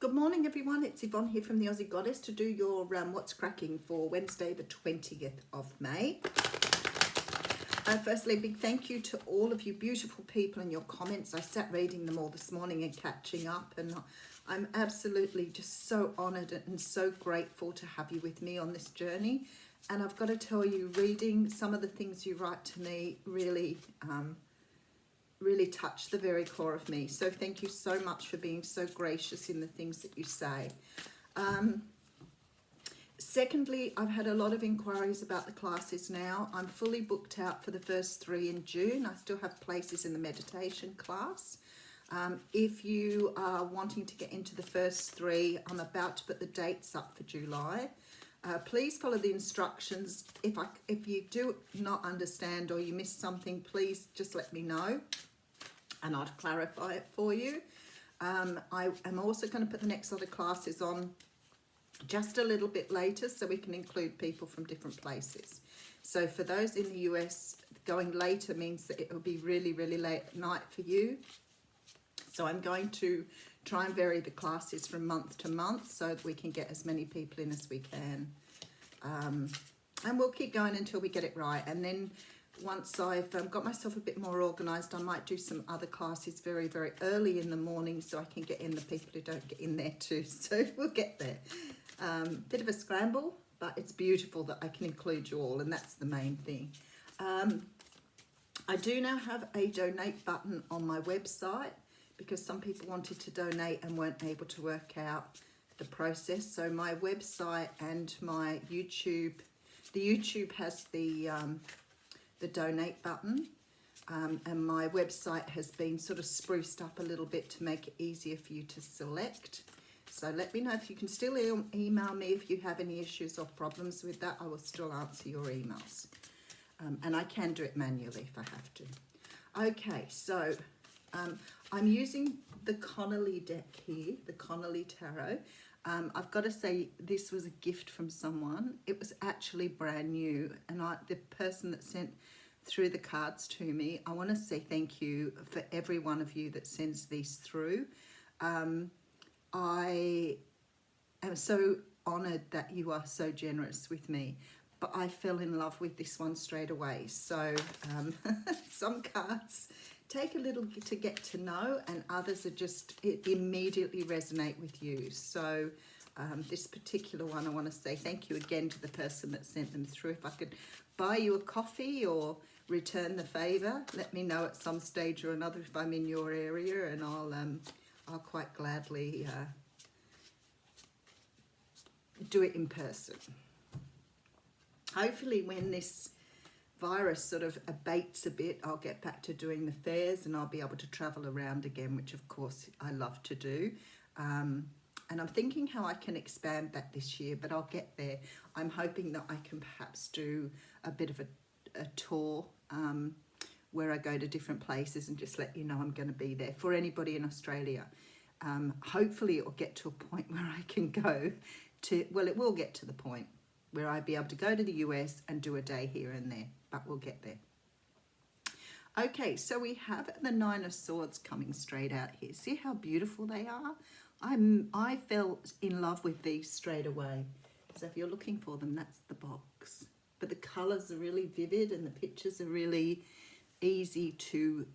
Good morning, everyone. It's Yvonne here from the Aussie Goddess to do your What's Cracking for Wednesday, the 20th of May. Firstly, a big thank you to all of you beautiful people and your comments. I sat reading them all this morning and catching up, and I'm absolutely just so honoured and so grateful to have you with me on this journey. And I've got to tell you, reading some of the things you write to me really touch the very core of me. So thank you so much for being so gracious in the things that you say. Secondly, I've had a lot of inquiries about the classes now. I'm fully booked out for the first 3 in June. I still have places in the meditation class. If you are wanting to get into the first 3, I'm about to put the dates up for July. Please follow the instructions. If you do not understand or you miss something, please just let me know and I'll clarify it for you. I am also going to put the next lot of classes on just a little bit later so we can include people from different places. So for those in the US, going later means that it will be really, really late at night for you. So I'm going to try and vary the classes from month to month so that we can get as many people in as we can. And we'll keep going until we get it right. And then once I've got myself a bit more organised, I might do some other classes very, very early in the morning so I can get in the people who don't get in there too. So we'll get there. Bit of a scramble, but it's beautiful that I can include you all, and that's the main thing. I do now have a donate button on my website because some people wanted to donate and weren't able to work out the process. So my website and my YouTube, the YouTube has the donate button, and my website has been sort of spruced up a little bit to make it easier for you to select. So let me know if you can still email me if you have any issues or problems with that. I will still answer your emails, and I can do it manually if I have to. Okay, so I'm using the Connolly deck here, the Connolly Tarot. I've got to say this was a gift from someone. It was actually brand new, and the person that sent through the cards to me, I want to say thank you for every one of you that sends these through. I am so honoured that you are so generous with me, but I fell in love with this one straight away. So some cards take a little to get to know, and others are just immediately resonate with you. So this particular one, I want to say thank you again to the person that sent them through. If I could buy you a coffee or return the favour, let me know at some stage or another if I'm in your area, and I'll quite gladly do it in person. Hopefully when this virus sort of abates a bit, I'll get back to doing the fairs and I'll be able to travel around again, which of course I love to do. And I'm thinking how I can expand that this year, but I'll get there. I'm hoping that I can perhaps do a bit of a tour where I go to different places and just let you know I'm going to be there for anybody in Australia. Hopefully it will get to a point where I can go to, well, it will get to the point where I'll be able to go to the US and do a day here and there, but we'll get there. Okay, so we have the 9 of Swords coming straight out here. See how beautiful they are? I fell in love with these straight away. So if you're looking for them, that's the box. But the colours are really vivid and the pictures are really easy to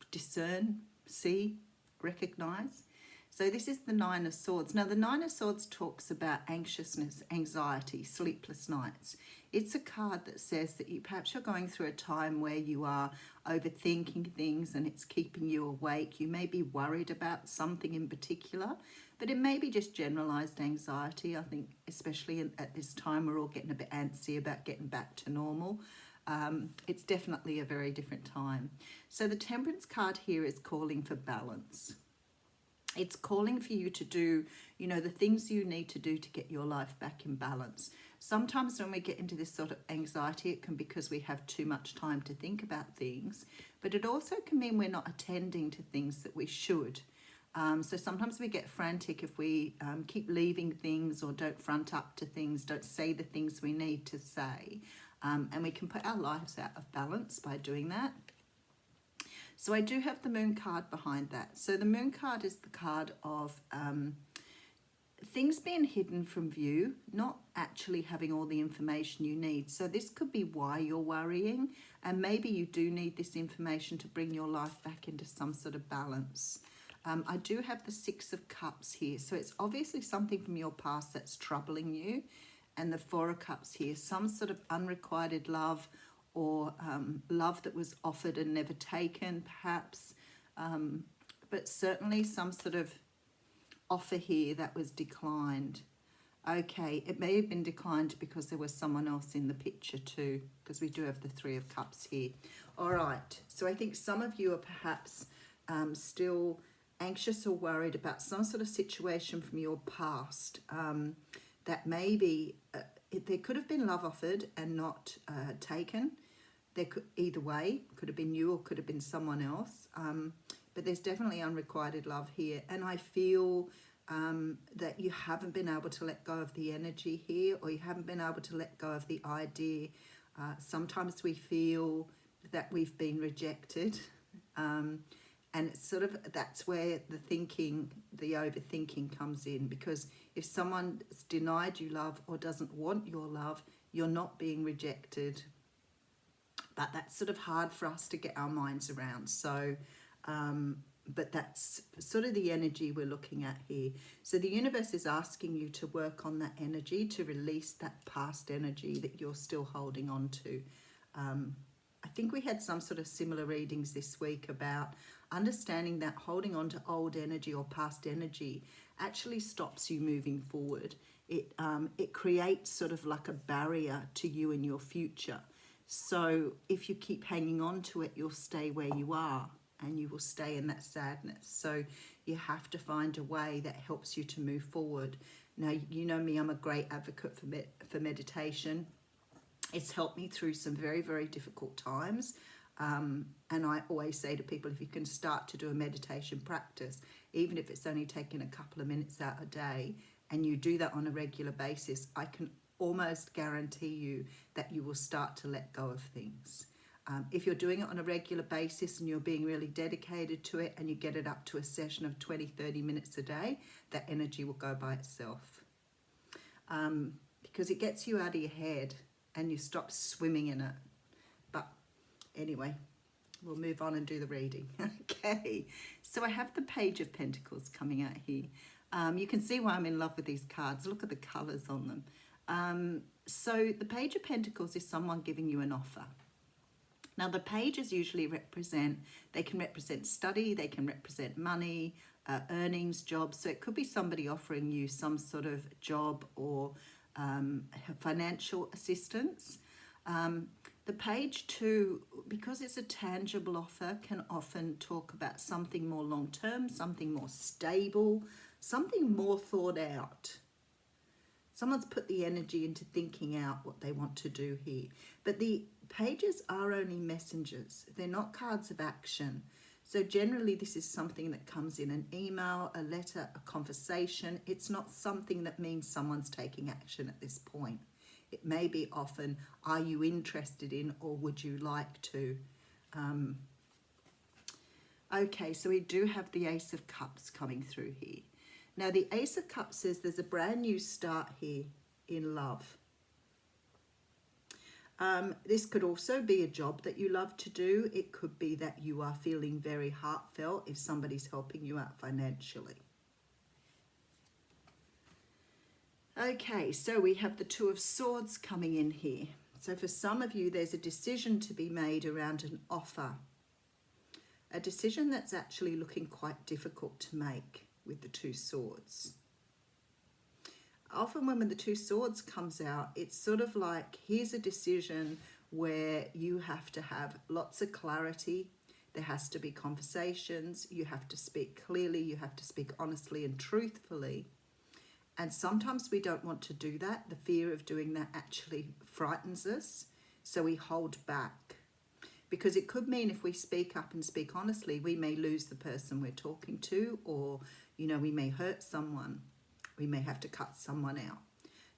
discern, see, recognise. So this is the 9 of Swords. Now the 9 of Swords talks about anxiousness, anxiety, sleepless nights. It's a card that says that perhaps you're going through a time where you are overthinking things and it's keeping you awake. You may be worried about something in particular, but it may be just generalised anxiety. I think especially at this time we're all getting a bit antsy about getting back to normal. It's definitely a very different time. So the Temperance card here is calling for balance. It's calling for you to do, the things you need to do to get your life back in balance. Sometimes when we get into this sort of anxiety, it can be because we have too much time to think about things, but it also can mean we're not attending to things that we should. So sometimes we get frantic if we keep leaving things or don't front up to things, don't say the things we need to say, and we can put our lives out of balance by doing that. So I do have the moon card behind that. So the moon card is the card of things being hidden from view, not actually having all the information you need. So this could be why you're worrying, and maybe you do need this information to bring your life back into some sort of balance. I do have the Six of Cups here, so it's obviously something from your past that's troubling you. And the Four of Cups here, some sort of unrequited love, or love that was offered and never taken, perhaps. But certainly some sort of offer here that was declined. Okay, it may have been declined because there was someone else in the picture too, because we do have the Three of Cups here. All right, so I think some of you are perhaps still anxious or worried about some sort of situation from your past that maybe there could have been love offered and not taken. There could, either way, could have been you or could have been someone else. But there's definitely unrequited love here. And I feel that you haven't been able to let go of the energy here, or you haven't been able to let go of the idea. Sometimes we feel that we've been rejected. And it's sort of, that's where the thinking, the overthinking comes in. Because if someone's denied you love or doesn't want your love, you're not being rejected. But that's sort of hard for us to get our minds around. So, but that's sort of the energy we're looking at here. So the universe is asking you to work on that energy, to release that past energy that you're still holding on to. I think we had some sort of similar readings this week about understanding that holding on to old energy or past energy actually stops you moving forward. It creates sort of like a barrier to you in your future. So if you keep hanging on to it, you'll stay where you are and you will stay in that sadness. So you have to find a way that helps you to move forward. Now, you know me, I'm a great advocate for meditation. It's helped me through some very, very difficult times. And I always say to people, if you can start to do a meditation practice, even if it's only taking a couple of minutes out a day, and you do that on a regular basis, I can almost guarantee you that you will start to let go of things. If you're doing it on a regular basis and you're being really dedicated to it and you get it up to a session of 20-30 minutes a day, that energy will go by itself. Because it gets you out of your head and you stop swimming in it. But anyway, we'll move on and do the reading. Okay, so I have the Page of Pentacles coming out here. You can see why I'm in love with these cards. Look at the colours on them. So the Page of Pentacles is someone giving you an offer. Now the pages usually they can represent study, they can represent money, earnings, jobs. So it could be somebody offering you some sort of job or financial assistance. The page too, because it's a tangible offer, can often talk about something more long-term, something more stable, something more thought out. Someone's put the energy into thinking out what they want to do here. But the pages are only messengers. They're not cards of action. So generally this is something that comes in an email, a letter, a conversation. It's not something that means someone's taking action at this point. It may be often, are you interested in, or would you like to? Okay, so we do have the Ace of Cups coming through here. Now the Ace of Cups says there's a brand new start here in love. This could also be a job that you love to do. It could be that you are feeling very heartfelt if somebody's helping you out financially. Okay, so we have the Two of Swords coming in here. So for some of you, there's a decision to be made around an offer. A decision that's actually looking quite difficult to make with the Two Swords. Often when the Two Swords comes out, it's sort of like, here's a decision where you have to have lots of clarity. There has to be conversations. You have to speak clearly. You have to speak honestly and truthfully. And sometimes we don't want to do that. The fear of doing that actually frightens us. So we hold back. Because it could mean if we speak up and speak honestly, we may lose the person we're talking to, or, you know, we may hurt someone. We may have to cut someone out.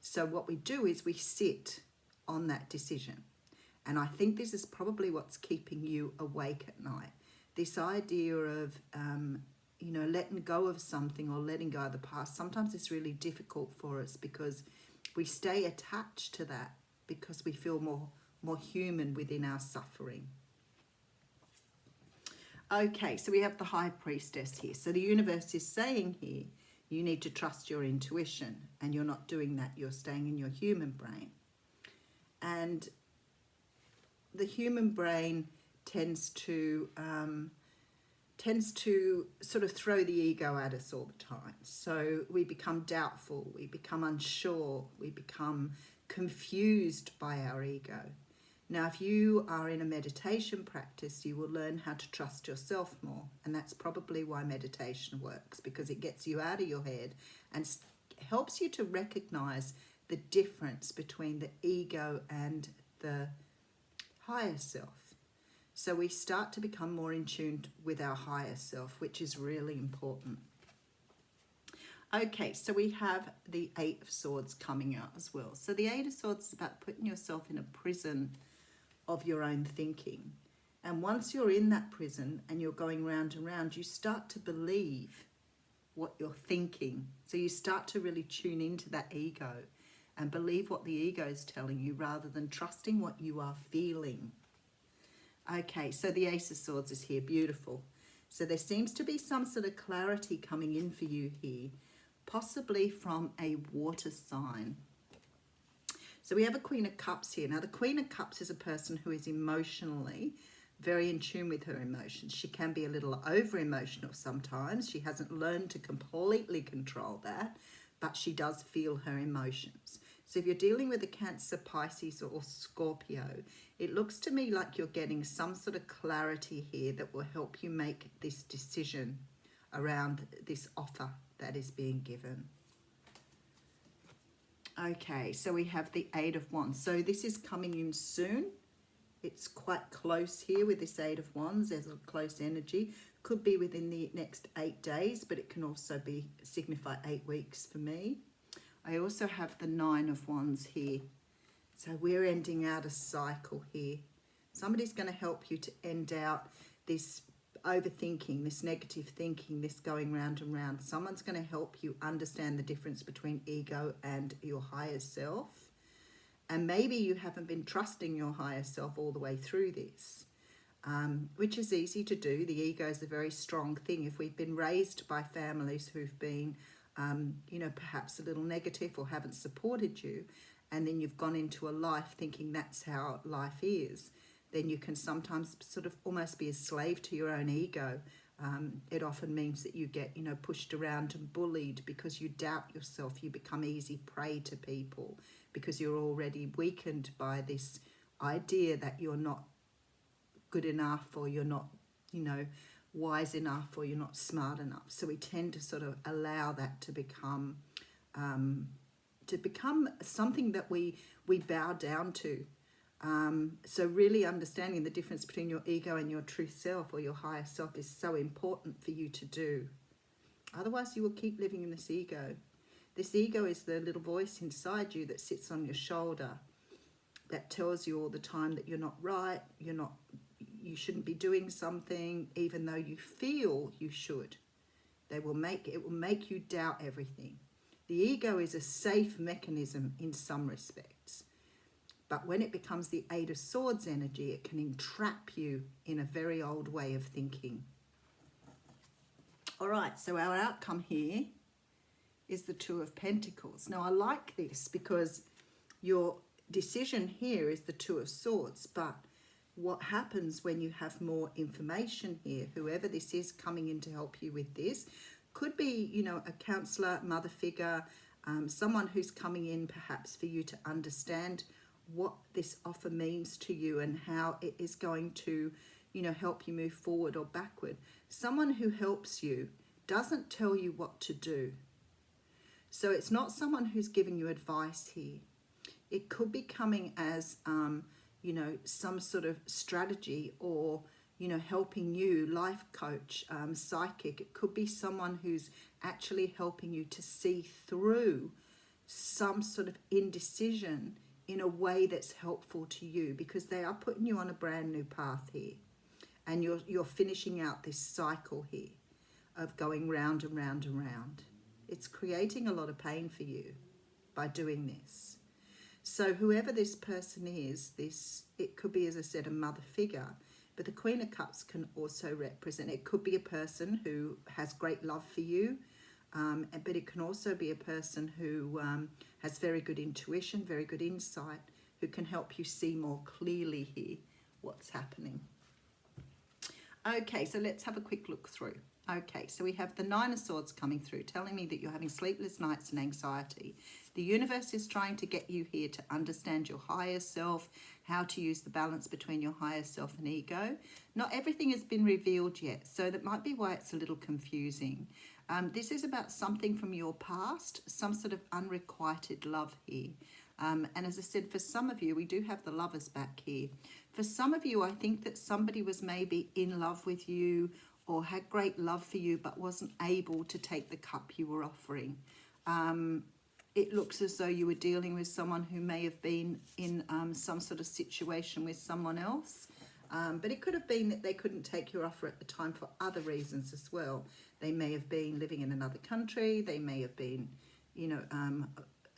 So what we do is we sit on that decision. And I think this is probably what's keeping you awake at night. this idea of, you know, letting go of something or letting go of the past, sometimes it's really difficult for us because we stay attached to that because we feel more human within our suffering. Okay, so we have the High Priestess here. So the universe is saying here, you need to trust your intuition, and you're not doing that. You're staying in your human brain. And the human brain tends to sort of throw the ego at us all the time. So we become doubtful, we become unsure, we become confused by our ego. Now, if you are in a meditation practice, you will learn how to trust yourself more. And that's probably why meditation works, because it gets you out of your head and helps you to recognize the difference between the ego and the higher self. So we start to become more in tune with our higher self, which is really important. Okay, so we have the Eight of Swords coming out as well. So the Eight of Swords is about putting yourself in a prison of your own thinking. And once you're in that prison and you're going round and round, you start to believe what you're thinking. So you start to really tune into that ego and believe what the ego is telling you rather than trusting what you are feeling. Okay, so the Ace of Swords is here, beautiful. So there seems to be some sort of clarity coming in for you here, possibly from a water sign. So we have a Queen of Cups here. Now the Queen of Cups is a person who is emotionally very in tune with her emotions. She can be a little over-emotional sometimes. She hasn't learned to completely control that, but she does feel her emotions. So if you're dealing with a Cancer, Pisces or Scorpio, it looks to me like you're getting some sort of clarity here that will help you make this decision around this offer that is being given. Okay, so we have the Eight of Wands. So this is coming in soon. It's quite close here with this Eight of Wands. There's a close energy. Could be within the next 8 days, but it can also be signify 8 weeks for me. I also have the Nine of Wands here. So we're ending out a cycle here. Somebody's going to help you to end out this overthinking, this negative thinking, this going round and round. Someone's going to help you understand the difference between ego and your higher self. And maybe you haven't been trusting your higher self all the way through this, which is easy to do. The ego is a very strong thing. If we've been raised by families who've been, you know, perhaps a little negative or haven't supported you, and then you've gone into a life thinking that's how life is, then you can sometimes sort of almost be a slave to your own ego. It often means that you get, you know, pushed around and bullied because you doubt yourself. You become easy prey to people because you're already weakened by this idea that you're not good enough, or you're not, you know, wise enough, or you're not smart enough. So we tend to sort of allow that to become something that we bow down to. So really understanding the difference between your ego and your true self or your higher self is so important for you to do. Otherwise you will keep living in this ego. This ego is the little voice inside you that sits on your shoulder that tells you all the time that you're not right, you shouldn't be doing something, even though you feel you should. It will make you doubt everything. The ego is a safe mechanism in some respects. But when it becomes the Eight of Swords energy, it can entrap you in a very old way of thinking. All right, so our outcome here is the Two of Pentacles. Now, I like this because your decision here is the Two of Swords, but what happens when you have more information here, whoever this is coming in to help you with this, could be, you know, a counselor, mother figure, someone who's coming in perhaps for you to understand what this offer means to you and how it is going to, you know, help you move forward or backward. Someone who helps you doesn't tell you what to do. So it's not someone who's giving you advice here. It could be coming as, you know, some sort of strategy or, you know, helping you, life coach, psychic. It could be someone who's actually helping you to see through some sort of indecision in a way that's helpful to you, because they are putting you on a brand new path here. And you're finishing out this cycle here of going round and round and round. It's creating a lot of pain for you by doing this. So whoever this person is, it could be, as I said, a mother figure, but the Queen of Cups can also represent, it could be a person who has great love for you, but it can also be a person who has very good intuition, very good insight, who can help you see more clearly here what's happening. Okay, so let's have a quick look through. Okay, so we have the Nine of Swords coming through, telling me that you're having sleepless nights and anxiety. The universe is trying to get you here to understand your higher self, how to use the balance between your higher self and ego. Not everything has been revealed yet, so that might be why it's a little confusing. This is about something from your past, some sort of unrequited love here. And as I said, for some of you, we do have the Lovers back here. For some of you, I think that somebody was maybe in love with you or had great love for you, but wasn't able to take the cup you were offering. It looks as though you were dealing with someone who may have been in some sort of situation with someone else. But it could have been that they couldn't take your offer at the time for other reasons as well. They may have been living in another country. They may have been, you know,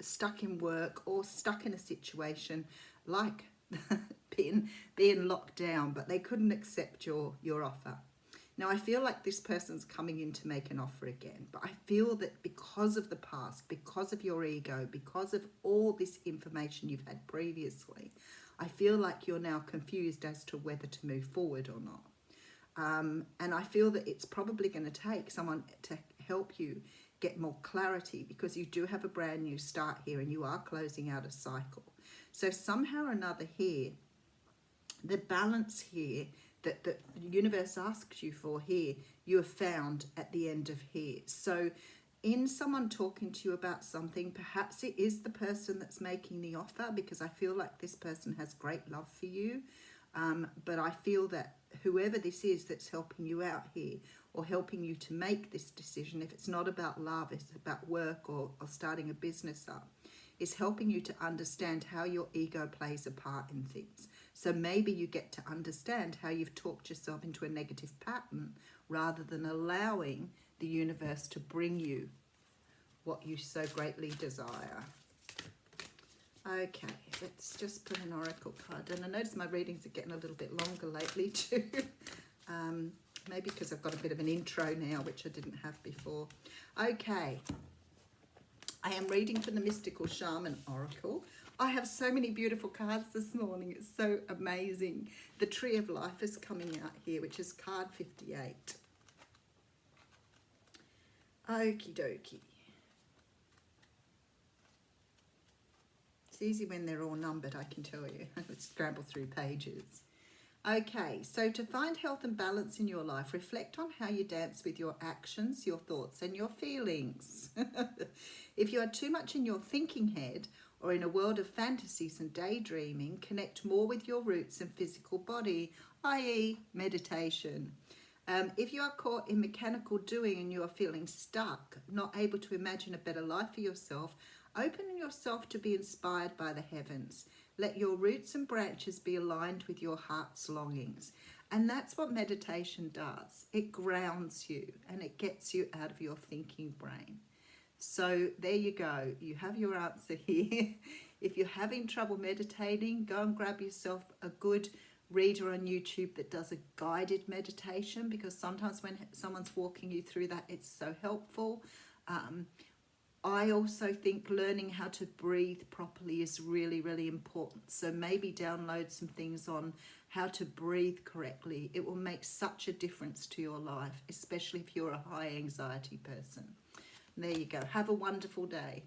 stuck in work or stuck in a situation like being locked down, but they couldn't accept your offer. Now, I feel like this person's coming in to make an offer again, but I feel that because of the past, because of your ego, because of all this information you've had previously, I feel like you're now confused as to whether to move forward or not. And I feel that it's probably going to take someone to help you get more clarity, because you do have a brand new start here and you are closing out a cycle. So somehow or another here, the balance here that the universe asks you for here, you have found at the end of here. So in someone talking to you about something, perhaps it is the person that's making the offer, because I feel like this person has great love for you. But I feel that whoever this is that's helping you out here, or helping you to make this decision, if it's not about love, it's about work or starting a business up, is helping you to understand how your ego plays a part in things. So maybe you get to understand how you've talked yourself into a negative pattern rather than allowing the universe to bring you what you so greatly desire. Okay, let's just put an oracle card. And I notice my readings are getting a little bit longer lately too. Maybe because I've got a bit of an intro now, which I didn't have before. Okay, I am reading from the Mystical Shaman Oracle. I have so many beautiful cards this morning. It's so amazing. The Tree of Life is coming out here, which is card 58. Okie dokie. It's easy when they're all numbered, I can tell you. Let's scramble through pages. Okay, so to find health and balance in your life, reflect on how you dance with your actions, your thoughts, and your feelings. If you are too much in your thinking head or in a world of fantasies and daydreaming, connect more with your roots and physical body, i.e. meditation. If you are caught in mechanical doing and you are feeling stuck, not able to imagine a better life for yourself, open yourself to be inspired by the heavens. Let your roots and branches be aligned with your heart's longings. And that's what meditation does. It grounds you and it gets you out of your thinking brain. So there you go. You have your answer here. If you're having trouble meditating, go and grab yourself a good reader on YouTube that does a guided meditation, because sometimes when someone's walking you through that, it's so helpful. I also think learning how to breathe properly is really, really important. So maybe download some things on how to breathe correctly. It will make such a difference to your life, especially if you're a high anxiety person. There you go. Have a wonderful day.